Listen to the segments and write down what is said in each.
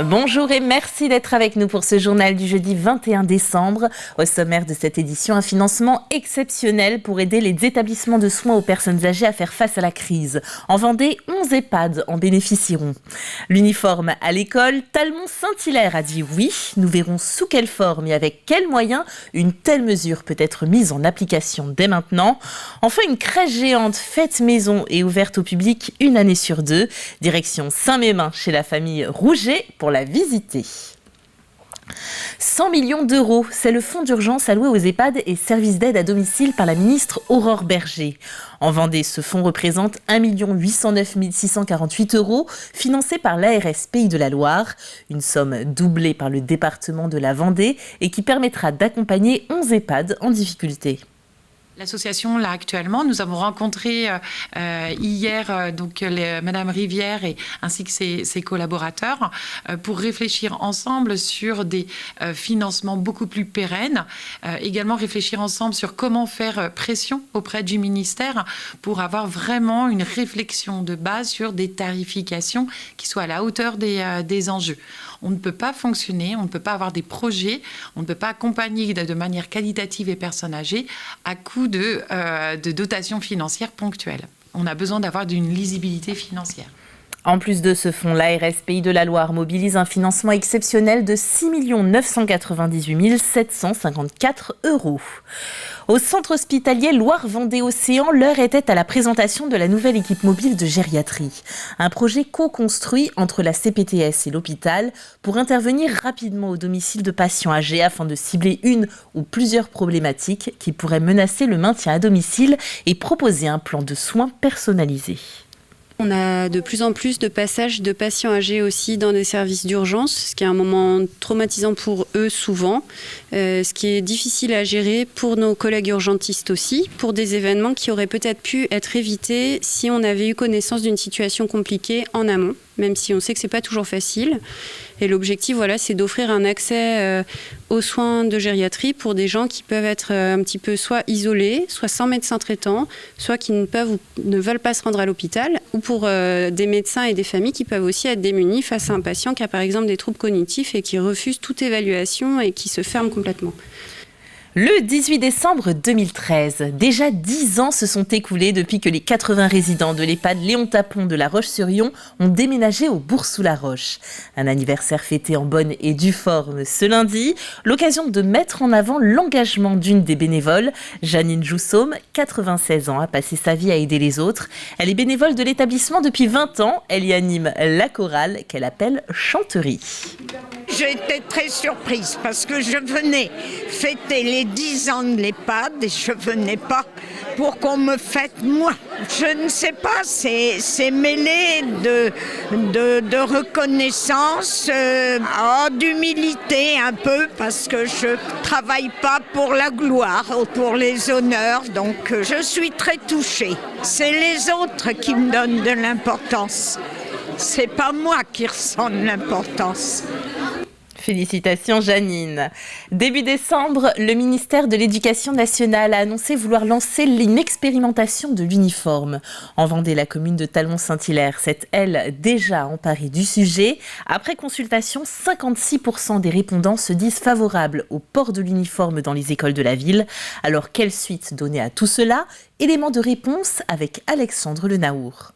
Bonjour et merci d'être avec nous pour ce journal du jeudi 21 décembre. Au sommaire de cette édition, un financement exceptionnel pour aider les établissements de soins aux personnes âgées à faire face à la crise. En Vendée, 11 EHPAD en bénéficieront. L'uniforme à l'école, Talmont-Saint-Hilaire a dit oui. Nous verrons sous quelle forme et avec quels moyens une telle mesure peut être mise en application dès maintenant. Enfin, une crèche géante faite maison et ouverte au public une année sur 2. Direction Saint-Mémin chez la famille Rouget pour la visiter. 100 millions d'euros, c'est le fonds d'urgence alloué aux EHPAD et services d'aide à domicile par la ministre Aurore Bergé. En Vendée, ce fonds représente 1 809 648 euros, financé par l'ARS Pays de la Loire. Une somme doublée par le département de la Vendée et qui permettra d'accompagner 11 EHPAD en difficulté. L'association, là, actuellement, nous avons rencontré hier Madame Rivière ainsi que ses collaborateurs pour réfléchir ensemble sur des financements beaucoup plus pérennes. Également réfléchir ensemble sur comment faire pression auprès du ministère pour avoir vraiment une réflexion de base sur des tarifications qui soient à la hauteur des enjeux. On ne peut pas fonctionner, on ne peut pas avoir des projets, on ne peut pas accompagner de manière qualitative les personnes âgées à coût de dotations financières ponctuelles. On a besoin d'avoir une lisibilité financière. En plus de ce fonds, l'ARS Pays de la Loire mobilise un financement exceptionnel de 6 998 754 euros. Au centre hospitalier Loire-Vendée-Océan, l'heure était à la présentation de la nouvelle équipe mobile de gériatrie. Un projet co-construit entre la CPTS et l'hôpital pour intervenir rapidement au domicile de patients âgés afin de cibler une ou plusieurs problématiques qui pourraient menacer le maintien à domicile et proposer un plan de soins personnalisé. On a de plus en plus de passages de patients âgés aussi dans des services d'urgence, ce qui est un moment traumatisant pour eux souvent, ce qui est difficile à gérer pour nos collègues urgentistes aussi, pour des événements qui auraient peut-être pu être évités si on avait eu connaissance d'une situation compliquée en amont, même si on sait que c'est pas toujours facile. Et l'objectif, c'est d'offrir un accès aux soins de gériatrie pour des gens qui peuvent être un petit peu soit isolés, soit sans médecin traitant, soit qui ne peuvent ou ne veulent pas se rendre à l'hôpital, ou pour des médecins et des familles qui peuvent aussi être démunis face à un patient qui a par exemple des troubles cognitifs et qui refuse toute évaluation et qui se ferme complètement. Le 18 décembre 2013, déjà 10 ans se sont écoulés depuis que les 80 résidents de l'EHPAD Léon Tapon de La Roche-sur-Yon ont déménagé au Bourg-sous-la-Roche. Un anniversaire fêté en bonne et due forme ce lundi, l'occasion de mettre en avant l'engagement d'une des bénévoles. Janine Joussaume, 96 ans, a passé sa vie à aider les autres. Elle est bénévole de l'établissement depuis 20 ans. Elle y anime la chorale qu'elle appelle Chanterie. J'étais très surprise parce que je venais fêter les 10 ans de l'EHPAD et je venais pas pour qu'on me fête moi. Je ne sais pas, c'est mêlé de reconnaissance, d'humilité un peu parce que je travaille pas pour la gloire ou pour les honneurs, donc je suis très touchée. C'est les autres qui me donnent de l'importance. C'est pas moi qui ressens de l'importance. Félicitations Janine. Début décembre, le ministère de l'Éducation nationale a annoncé vouloir lancer une expérimentation de l'uniforme. En Vendée, la commune de Talmont-Saint-Hilaire s'est, elle, déjà emparée du sujet. Après consultation, 56% des répondants se disent favorables au port de l'uniforme dans les écoles de la ville. Alors, quelle suite donner à tout cela ? Élément de réponse avec Alexandre Le Naour.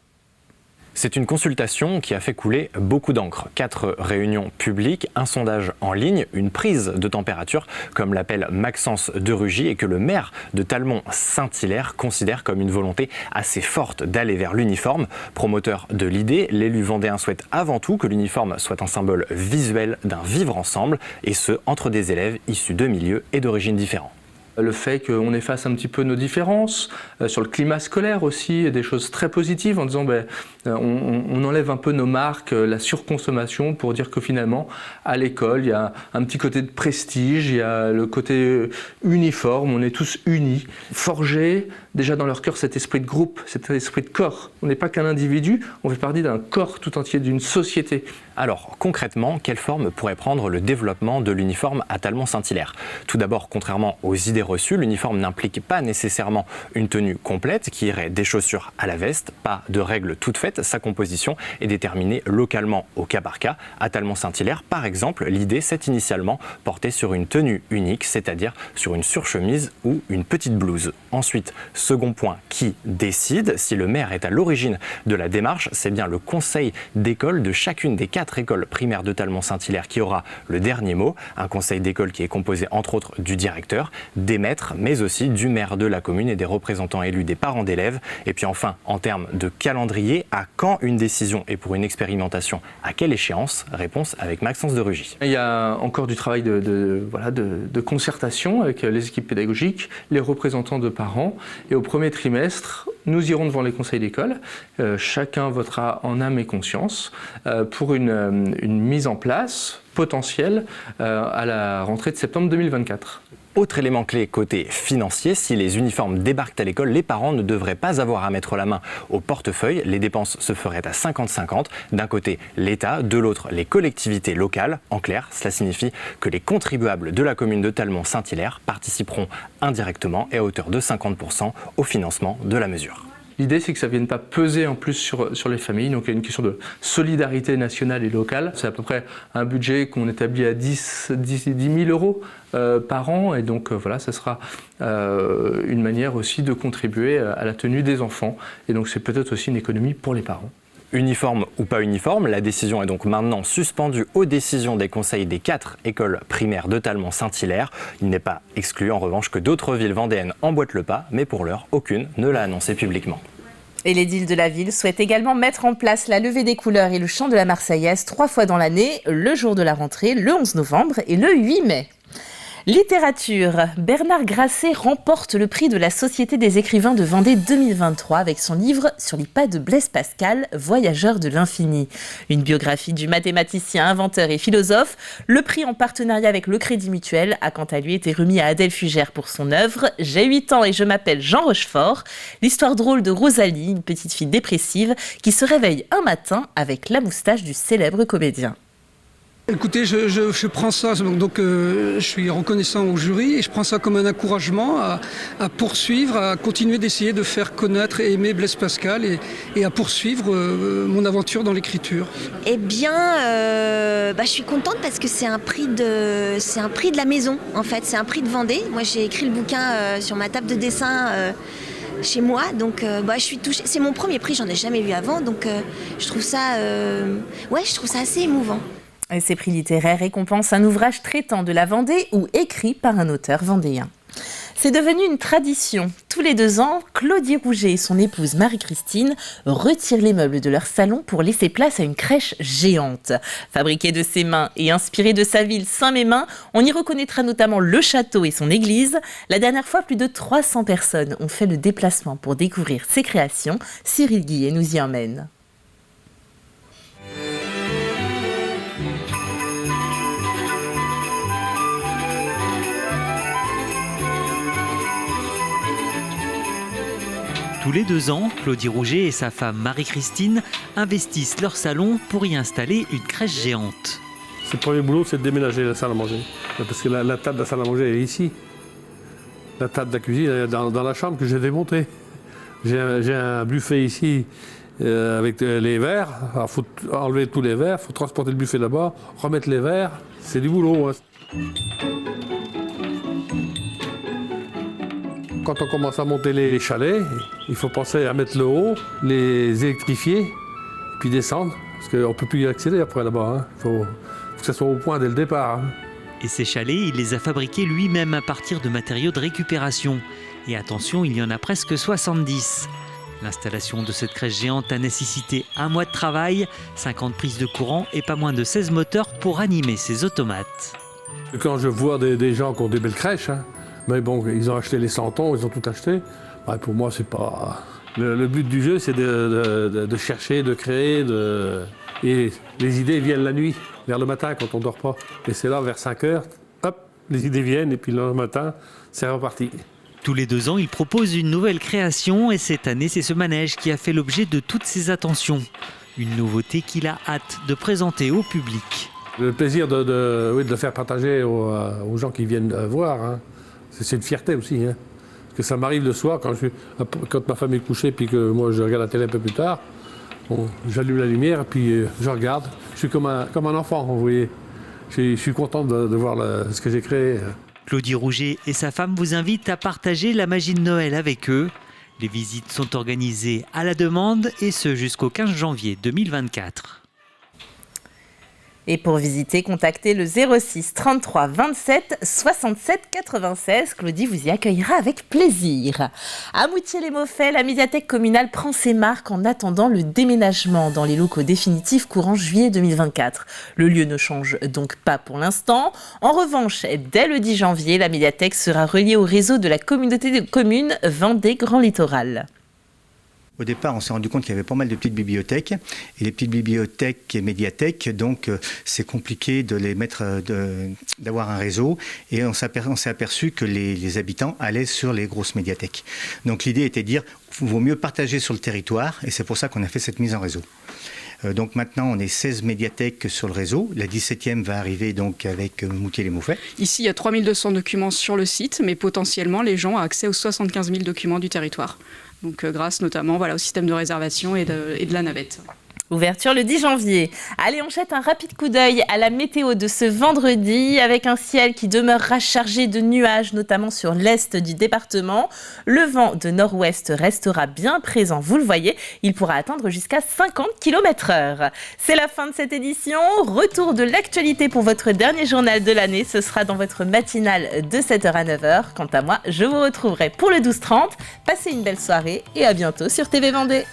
C'est une consultation qui a fait couler beaucoup d'encre. 4 réunions publiques, un sondage en ligne, une prise de température, comme l'appelle Maxence de Rugy, et que le maire de Talmont-Saint-Hilaire considère comme une volonté assez forte d'aller vers l'uniforme. Promoteur de l'idée, l'élu vendéen souhaite avant tout que l'uniforme soit un symbole visuel d'un vivre ensemble, et ce, entre des élèves issus de milieux et d'origines différents. Le fait qu'on efface un petit peu nos différences, sur le climat scolaire aussi, des choses très positives en disant on enlève un peu nos marques, la surconsommation pour dire que finalement à l'école il y a un petit côté de prestige, il y a le côté uniforme, on est tous unis, forger déjà dans leur cœur cet esprit de groupe, cet esprit de corps. On n'est pas qu'un individu, on fait partie d'un corps tout entier, d'une société. Alors concrètement, quelle forme pourrait prendre le développement de l'uniforme à Talmont-Saint-Hilaire? Tout d'abord, contrairement aux idées reçues, l'uniforme n'implique pas nécessairement une tenue complète qui irait des chaussures à la veste, pas de règles toutes faites, sa composition est déterminée localement au cas par cas. À Talmont-Saint-Hilaire, par exemple, l'idée s'est initialement portée sur une tenue unique, c'est-à-dire sur une surchemise ou une petite blouse. Ensuite, second point, qui décide? Si le maire est à l'origine de la démarche, c'est bien le conseil d'école de chacune des 4 écoles primaires de Talmont-Saint-Hilaire qui aura le dernier mot. Un conseil d'école qui est composé entre autres du directeur, des maîtres, mais aussi du maire de la commune et des représentants élus des parents d'élèves. Et puis enfin, en termes de calendrier, à quand une décision et pour une expérimentation, à quelle échéance? Réponse avec Maxence de Rugy. Il y a encore du travail de concertation avec les équipes pédagogiques, les représentants de parents. Et au premier trimestre, nous irons devant les conseils d'école. Chacun votera en âme et conscience pour une mise en place potentielle à la rentrée de septembre 2024. Autre élément clé côté financier, si les uniformes débarquent à l'école, les parents ne devraient pas avoir à mettre la main au portefeuille. Les dépenses se feraient à 50-50. D'un côté, l'État, de l'autre, les collectivités locales. En clair, cela signifie que les contribuables de la commune de Talmont-Saint-Hilaire participeront indirectement et à hauteur de 50% au financement de la mesure. L'idée, c'est que ça ne vienne pas peser en plus sur les familles. Donc, il y a une question de solidarité nationale et locale. C'est à peu près un budget qu'on établit à 10 000 euros par an. Et donc, voilà, ça sera une manière aussi de contribuer à la tenue des enfants. Et donc, c'est peut-être aussi une économie pour les parents. Uniforme ou pas uniforme, la décision est donc maintenant suspendue aux décisions des conseils des 4 écoles primaires de Talmont-Saint-Hilaire. Il n'est pas exclu en revanche que d'autres villes vendéennes emboîtent le pas, mais pour l'heure, aucune ne l'a annoncé publiquement. Et l'édile de la ville souhaite également mettre en place la levée des couleurs et le chant de la Marseillaise 3 fois dans l'année, le jour de la rentrée, le 11 novembre et le 8 mai. Littérature. Bernard Grasset remporte le prix de la Société des écrivains de Vendée 2023 avec son livre Sur les pas de Blaise Pascal, Voyageur de l'infini. Une biographie du mathématicien, inventeur et philosophe. Le prix en partenariat avec le Crédit Mutuel a quant à lui été remis à Adèle Fugère pour son œuvre J'ai 8 ans et je m'appelle Jean Rochefort. L'histoire drôle de Rosalie, une petite fille dépressive qui se réveille un matin avec la moustache du célèbre comédien. Écoutez, je prends ça, donc je suis reconnaissant au jury et je prends ça comme un encouragement à poursuivre, à continuer d'essayer de faire connaître et aimer Blaise Pascal et à poursuivre mon aventure dans l'écriture. Eh bien, je suis contente parce que c'est un prix de la maison, en fait, c'est un prix de Vendée. Moi, j'ai écrit le bouquin sur ma table de dessin chez moi, donc je suis touchée. C'est mon premier prix, j'en ai jamais eu avant, donc je trouve ça assez émouvant. Et ces prix littéraires récompensent un ouvrage traitant de la Vendée ou écrit par un auteur vendéen. C'est devenu une tradition. Tous les 2 ans, Claudie Rouget et son épouse Marie-Christine retirent les meubles de leur salon pour laisser place à une crèche géante. Fabriquée de ses mains et inspirée de sa ville Saint-Mémin, on y reconnaîtra notamment le château et son église. La dernière fois, plus de 300 personnes ont fait le déplacement pour découvrir ses créations. Cyril Guillet nous y emmène. Tous les 2 ans, Claudie Rouget et sa femme Marie-Christine investissent leur salon pour y installer une crèche géante. Le premier boulot, c'est de déménager la salle à manger. Parce que la table de la salle à manger, elle est ici. La table de la cuisine, elle est dans la chambre que j'ai démontée. J'ai un buffet ici avec les verres. Il faut enlever tous les verres, il faut transporter le buffet là-bas, remettre les verres. C'est du boulot. Hein. Quand on commence à monter les chalets, il faut penser à mettre le haut, les électrifier, puis descendre, parce qu'on ne peut plus y accéder après là-bas. Hein. Faut que ça soit au point dès le départ. Hein. Et ces chalets, il les a fabriqués lui-même à partir de matériaux de récupération. Et attention, il y en a presque 70. L'installation de cette crèche géante a nécessité 1 mois de travail, 50 prises de courant et pas moins de 16 moteurs pour animer ces automates. Quand je vois des gens qui ont des belles crèches, hein, mais bon, ils ont acheté les santons, ils ont tout acheté. Ouais, pour moi, c'est pas... Le but du jeu, c'est de chercher, de créer, et les idées viennent la nuit, vers le matin, quand on dort pas. Et c'est là, vers 5 heures, hop, les idées viennent, et puis le matin, c'est reparti. Tous les 2 ans, il propose une nouvelle création, et cette année, c'est ce manège qui a fait l'objet de toutes ces attentions. Une nouveauté qu'il a hâte de présenter au public. Le plaisir de le faire partager aux gens qui viennent voir, hein. C'est une fierté aussi. Hein. Parce que ça m'arrive le soir, quand ma femme est couchée, puis que moi je regarde la télé un peu plus tard, j'allume la lumière, puis je regarde. Je suis comme un enfant, vous voyez. Je suis content de voir ce que j'ai créé. Claudie Rouget et sa femme vous invitent à partager la magie de Noël avec eux. Les visites sont organisées à la demande et ce jusqu'au 15 janvier 2024. Et pour visiter, contactez le 06 33 27 67 96. Claudie vous y accueillera avec plaisir. À Moutier-les-Maufaits, la médiathèque communale prend ses marques en attendant le déménagement dans les locaux définitifs courant juillet 2024. Le lieu ne change donc pas pour l'instant. En revanche, dès le 10 janvier, la médiathèque sera reliée au réseau de la communauté de communes Vendée Grand Littoral. Au départ, on s'est rendu compte qu'il y avait pas mal de petites bibliothèques. Et les petites bibliothèques et médiathèques, donc c'est compliqué de les mettre, d'avoir un réseau. Et on s'est aperçu que les habitants allaient sur les grosses médiathèques. Donc l'idée était de dire, il vaut mieux partager sur le territoire. Et c'est pour ça qu'on a fait cette mise en réseau. Donc maintenant, on est 16 médiathèques sur le réseau. La 17e va arriver donc avec Moutier-les-Maufaits. Ici, il y a 3200 documents sur le site, mais potentiellement, les gens ont accès aux 75 000 documents du territoire. Donc grâce notamment au système de réservation et de la navette. Ouverture le 10 janvier. Allez, on jette un rapide coup d'œil à la météo de ce vendredi avec un ciel qui demeurera chargé de nuages, notamment sur l'est du département. Le vent de nord-ouest restera bien présent, vous le voyez, il pourra atteindre jusqu'à 50 km/h. C'est la fin de cette édition. Retour de l'actualité pour votre dernier journal de l'année. Ce sera dans votre matinale de 7h à 9h. Quant à moi, je vous retrouverai pour le 12h30. Passez une belle soirée et à bientôt sur TV Vendée.